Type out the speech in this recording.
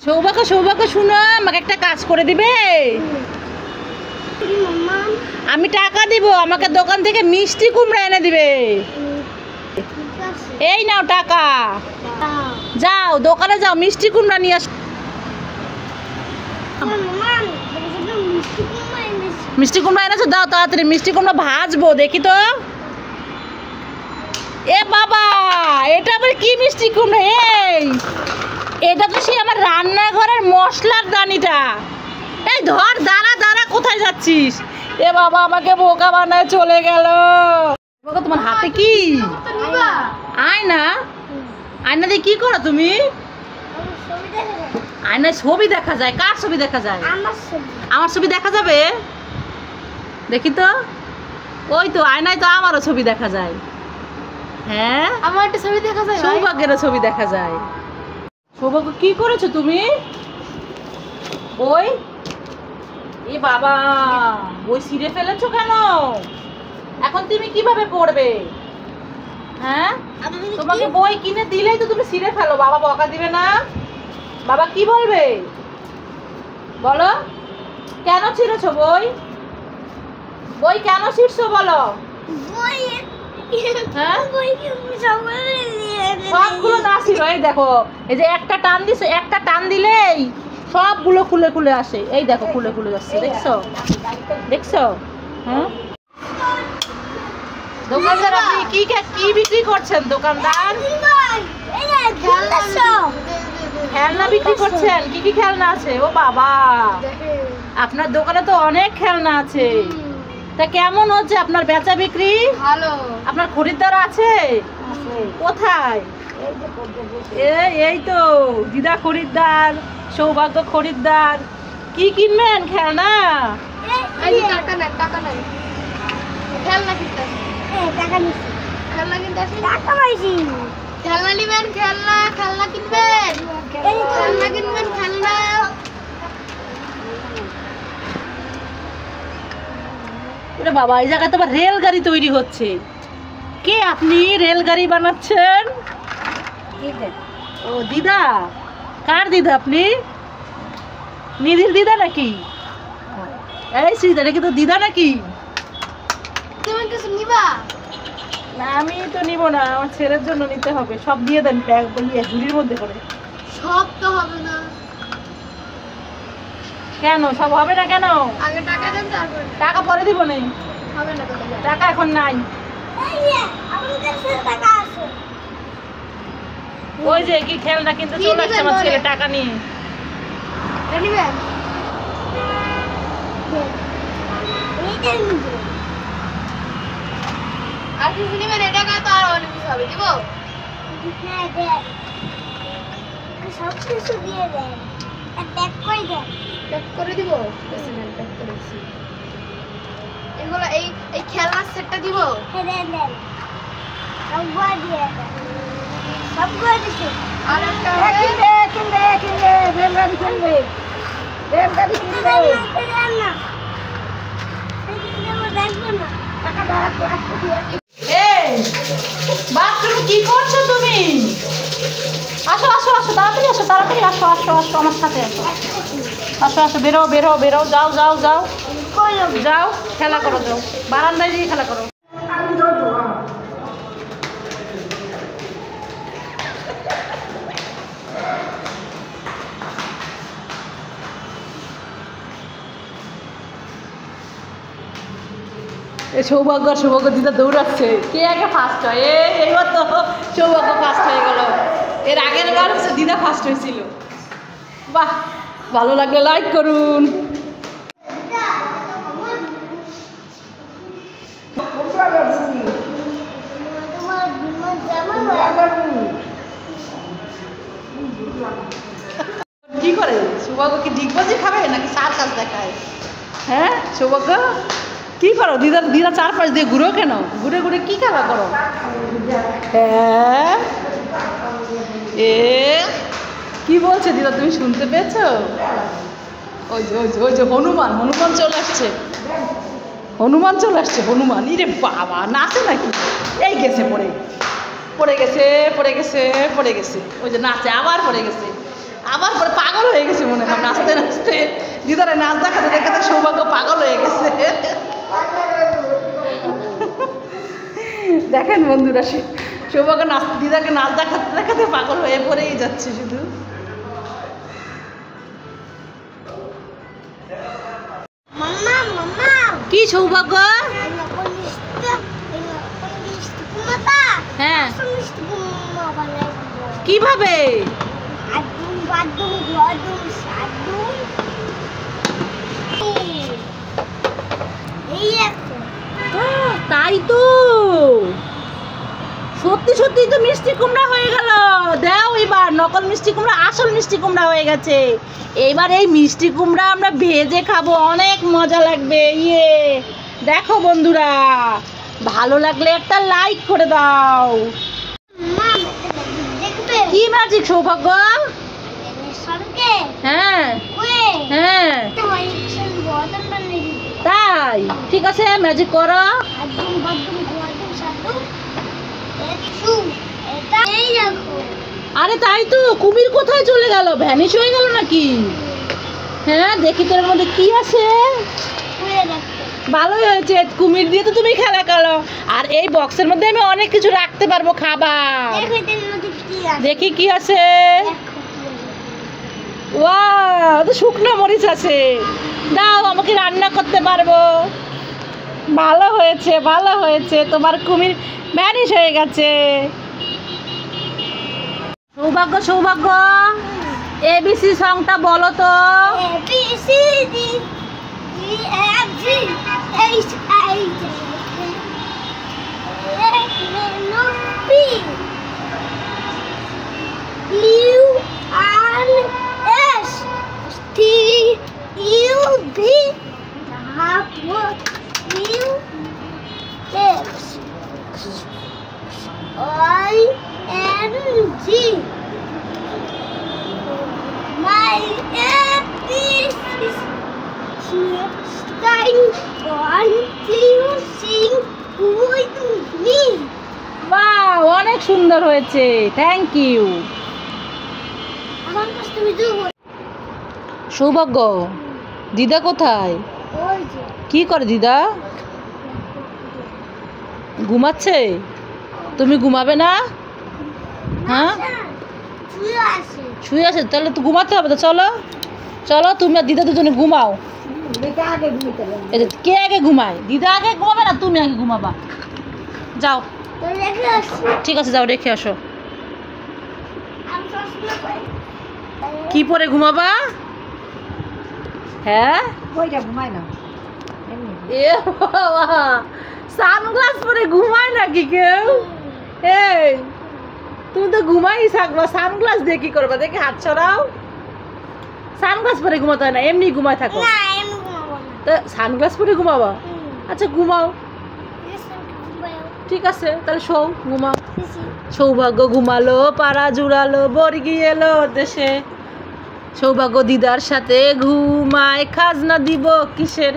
সৌভাগ্য সৌভাগ্য শুনো, আমাকে একটা কাজ করে দিবে? আমি টাকা দিব, আমাকে দোকান থেকে মিষ্টি কুমড়া এনে দিবে। এই নাও টাকা, যাও দোকানে যাও, মিষ্টি কুমড়া নিয়ে আস। মিষ্টি কুমড়া এনেছো? দাও তাড়াতাড়ি, মিষ্টি কুমড়া ভাজবো দেখি তো। এ বাবা, এটা আবার কি মিষ্টি কুমড়া? এটা তো সেই আমার রান্নাঘরের মশলার দানিটা। এই ধর, দাঁড়া দাঁড়া, কোথায় যাচ্ছিস? এ বাবা, আমাকে বোকা বানায় চলে গেল। তোমার হাতে কি? আয়না। আয়না দিয়ে কি করো তুমি? আয়নায় ছবি দেখা যায়? কার ছবি দেখা যায়? আমার ছবি দেখা যাবে? দেখি তো। ওই তো আয়নায় তো আমারও ছবি দেখা যায়। হ্যাঁ, আমার একটা ছবি দেখা যায়, সৌভাগ্যেরও ছবি দেখা যায়। সৌভাগ্য, কি করেছো তুমি? বই? এ বাবা, বই ছিঁড়ে ফেলেছো কেন? এখন তুমি কিভাবে পড়বে? হ্যাঁ, তোমাকে বই কিনে দিলেই তো তুমি ছিঁড়ে ফেলো। বাবা বকা দিবে না? বাবা কি বলবে বলো? কেন ছিঁড়েছো বই? বই কেন ছিঁড়ছো বলো? হ্যাঁ, সবগুলো না ছিল। এই দেখো, এই যে একটা টান দিছো, একটা টান দিলেই সবগুলো খুলে খুলে আসে। এই দেখো, খুলে খুলে যাচ্ছে, দেখছো? দেখছো? হ্যাঁ, দোকানদার আপনি কি কি বিক্রি করছেন? দোকানদার খেলনা বিক্রি করছেন? কি কি খেলনা আছে? ও বাবা, আপনার দোকানে তো অনেক খেলনা আছে। তা কেমন হচ্ছে আপনার বেচা বিক্রি? ভালো। আপনার খরিদ্দার আছে? কোথায়? এই তো দিদা খরিদ্দার, সৌভাগ্য খরিদ্দার। কি কিনবেন খেলনা? এই যে টাকা নাই, টাকা নাই। খেলনা কিনতে আসি। টাকা নিছি। খেলনা কিনতে আসি। টাকা পাইছি। খেলনা নিবেন? খেলনা, খেলনা কিনবেন? খেলনা কিনবেন? খেলনা। ওরে বাবা, এই জায়গায় তো আবার রেলগাড়ি তৈরি হচ্ছে। কে আপনি? রেলগাড়ি বানাচ্ছেন? ও দিদা। কার দিদা আপনি? নিধির দিদা নাকি? এই সিদা, এটা কি তো দিদা নাকি? তুমি কিছু নিবা? না, আমি তো নিব না, আমার ছেলের জন্য নিতে হবে। সব দিয়ে দেন ব্যাগ বলিয়ে ঝুড়ির মধ্যে করে। সব তো হবে না। কেন সব হবে না? কেন? আগে টাকা দেন, তারপর টাকা পরে দিব নেই। হবে না। টাকা এখন নাই। ওই যে কি খেলনা কিনতে চলে আসছে আমার ছেলে টাকা নিয়ে। নিবেন? আর কিছু নিবেন? এটা টাকা তো আর অনেক কিছু হবে। দিব? সব কিছু দিয়ে দেন, প্যাক করে দেন। প্যাক করে দিব? প্যাক করে দিচ্ছি। এগুলো এই এই খেলনার সেটটা দিব? হ্যাঁ, দেন দেন, সবগুলো দিয়ে দেন, সবগুলো দিচ্ছি। আর একটা কিনবে কিনবে কিনবে, রেলগাড়ি কিনবে, রেলগাড়ি কিনবে। দেন না, দেখবো না। টাকা দাঁড়া, এই বাথরুমে কি করছো তুমি? আসো আসো আসো, তাড়াতাড়ি আসো, তাড়াতাড়ি আসো, আসো আসো, আমার সাথে আসো, আসো আসো, বেরো বেরো বেরো, যাও যাও যাও যাও, খেলা করো, যাও বারান্দায় গিয়ে খেলা করো। সৌভাগ্য সৌভাগ্য দিদা দৌড়াচ্ছে, কে আগে ফার্স্ট হয়? এইবার তো সৌভাগ্য ফার্স্ট হয়ে গেল। এর আগের বার হচ্ছে দিদা ফার্স্ট হয়েছিল। বাহ, ভালো লাগলে লাইক করুন। কি করে সৌভাগ্য? কি ডিগবাজি খাবে নাকি সার্কাস দেখায়? হ্যাঁ সৌভাগ্য, কি করো? দিদা দিদা চারপাশ দিয়ে ঘুরো কেন? ঘুরে ঘুরে কি খেলা করো? হ্যাঁ, কি বলছে দিদা, তুমি শুনতে পেয়েছো? ওই যে ওই যে ওই যে হনুমান, হনুমান চলে আসছে, হনুমান চলে আসছে, হনুমান। ইরে বাবা, নাচে নাকি? এই গেছে পড়ে, পড়ে গেছে পড়ে গেছে পড়ে গেছে, ওই যে নাচে, আবার পড়ে গেছে, আবার পড়ে পাগল হয়ে গেছে, দিদারে নাচ দেখাতে দেখাতে সৌভাগ্য পাগল হয়ে গেছে। দেখেন বন্ধুরা, সৌভাগ্য নাচ দিদাকে নাচ দেখাতে দেখাতে পাগল হয়ে পড়েই যাচ্ছে শুধু। মাম্মা মাম্মা কি সৌভাগ্য? হ্যাঁ, কিভাবে? তাই তো, সত্যি সত্যি তো মিষ্টি কুমড়া হয়ে গেল। দাও এবার নকল মিষ্টি কুমড়া আসল মিষ্টি কুমড়া হয়ে গেছে। এবার এই মিষ্টি কুমড়া আমরা ভেজে খাবো, অনেক মজা লাগবে। ইয়ে দেখো বন্ধুরা, ভালো লাগলে একটা লাইক করে দাও। কি ম্যাজিক সৌভাগ্য? হ্যাঁ হ্যাঁ, তাই ঠিক আছে, ম্যাজিক করো। আরে তাই তো, কুমির কোথায় চলে গেল? ভ্যানিশ হয়ে গেল নাকি? হ্যাঁ দেখি তোর মধ্যে কি আছে। ভালোই হয়েছে, কুমির দিয়ে তো তুমি খেলা করো। আর এই বক্সের মধ্যে আমি অনেক কিছু রাখতে পারবো খাবার। দেখি কি আছে। ওয়াও, তো শুকনো মরিচ আছে। দাও, আমাকে রান্না করতে পারবো। ভালো হয়েছে ভালো হয়েছে, তোমার কুমির ভ্যানিশ হয়ে গেছে। সৌভাগ্য সৌভাগ্য, এবিসি সংটা বলো তো। বাহ, অনেক সুন্দর হয়েছে, থ্যাংক ইউ। সৌভাগ্য, দিদা কোথায়? কি করে দিদা? ঘুমাচ্ছে? তুমি ঘুমাবে না? হ্যাঁ, শুয়ে আছে, তাহলে তো ঘুমাতে হবে। তো চলো চলো, তুমি আর দিদা দুজনে ঘুমাও। কে আগে ঘুমায়? দিদা আগে ঘুমাবে না তুমি আগে ঘুমাবা? যাও, ঠিক আছে যাও, রেখে আসো। কি পরে ঘুমাবা? হ্যাঁ, ঘুমায় না। এ বাবা, সানগ্লাস পরে ঘুমায় নাকি কেউ? এই তুমি তো ঘুমাই থাকবা, সানগ্লাস দিয়ে কি করবা? দেখি হাত ছড়াও। সানগ্লাস পরে ঘুমাতে হয় না, এমনি ঘুমায় থাকো। তো সানগ্লাস পরে ঘুমাবা? আচ্ছা ঘুমাও, ঠিক আছে তাহলে শোও, ঘুমাও। সৌভাগ্য ঘুমালো, পাড়া জুড়ালো, বর্গি এলো দেশে। সৌভাগ্য দিদার সাথে ঘুমায়, খাজনা দিব কিসের?